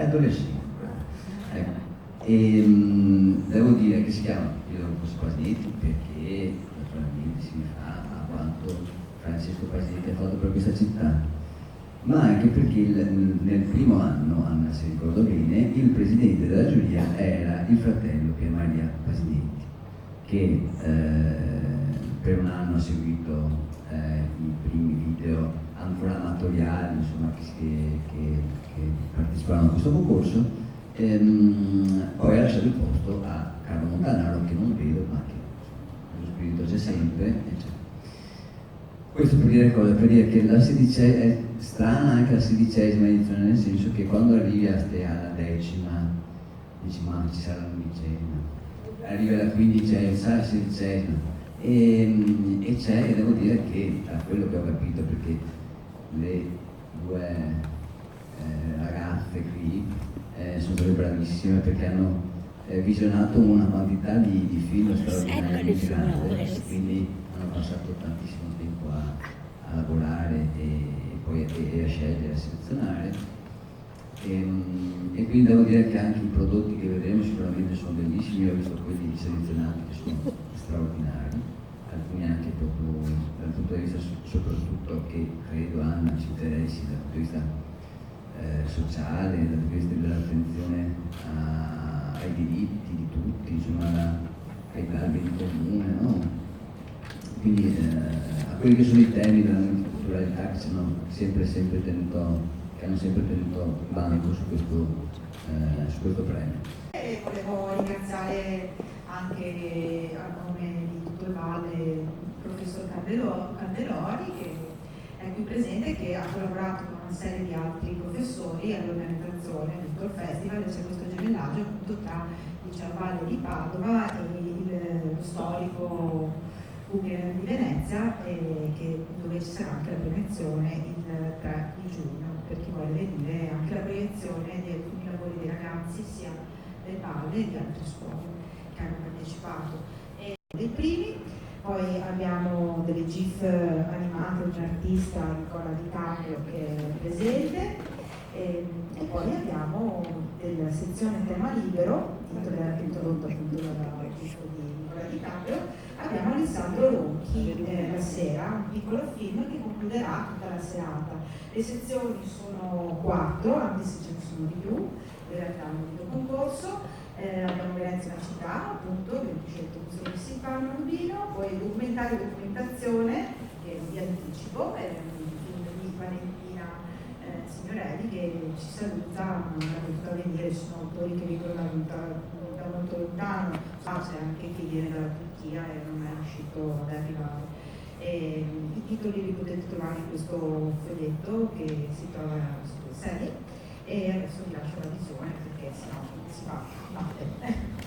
adolescente. Ecco. Devo dire che si chiama Jacopo Pasnetti perché naturalmente si rifà a quanto Francesco Pasnetti ha fatto per questa città, ma anche perché nel primo anno, Anna se ricordo bene, il presidente della giuria era il fratello che è Maria Pasnetti, che per un anno ha seguito i primi video ancora amatoriali, insomma, che partecipavano a questo concorso. Poi ha lasciato il posto a Carlo Montanaro, che non vedo, ma che lo spirito c'è sempre, eccetera. Questo per dire cosa? Per dire che è strana anche la 16ª edizione, nel senso che quando arrivi alla 10ª dici ma ci sarà l'11ª, arrivi alla 15ª, sarà la 16ª, e c'è, e devo dire che da quello che ho capito, perché le due ragazze qui sono state bravissime perché hanno visionato una quantità di film straordinariamente grande, quindi hanno passato tantissimo tempo a lavorare e poi a scegliere, a selezionare, e quindi devo dire che anche i prodotti che vedremo sicuramente sono bellissimi. Io ho visto quelli selezionati che sono straordinari, alcuni anche proprio dal punto di vista soprattutto che credo Anna ci interessi dal punto di vista sociale, dal punto di vista dell'attenzione ai diritti di tutti, insomma ai beni comune, no? Quindi a quelli che sono i temi della multiculturalità che hanno sempre tenuto banco su questo premio. E volevo ringraziare anche a nome di tutto il Valle il professor Candelori, che è qui presente, che ha collaborato con una serie di altri professori all'organizzazione di tutto il festival. C'è questo gemellaggio appunto tra il Valle di Padova e lo storico Guggenheim di Venezia, dove ci sarà anche la premiazione il 3 di giugno, per chi vuole venire, anche la proiezione di alcuni lavori dei ragazzi sia del Valle che di altre scuole che hanno partecipato. E dei primi, poi abbiamo delle GIF animate, un artista, Nicola Di Caprio, che è presente, e poi abbiamo della sezione tema libero, introdotto appunto dalla GIF di Nicola Di Caprio. Abbiamo Alessandro Ronchi la sera, un piccolo film che concluderà tutta la serata. Le sezioni sono 4, anche se ce ne sono di più, in realtà è un video concorso. Abbiamo Venezia una città, appunto, abbiamo scelto questo che si fa un bambino, poi documentario e documentazione, che vi anticipo, è un film di Valentina Signorelli che ci saluta, non ha potuto venire, ci sono autori che vengono da molto lontano, c'è anche chi viene dalla Turchia e non è riuscito ad arrivare. I titoli li potete trovare in questo foglietto che si trova sulle serie, e adesso vi lascio la visione perché sennò si va male.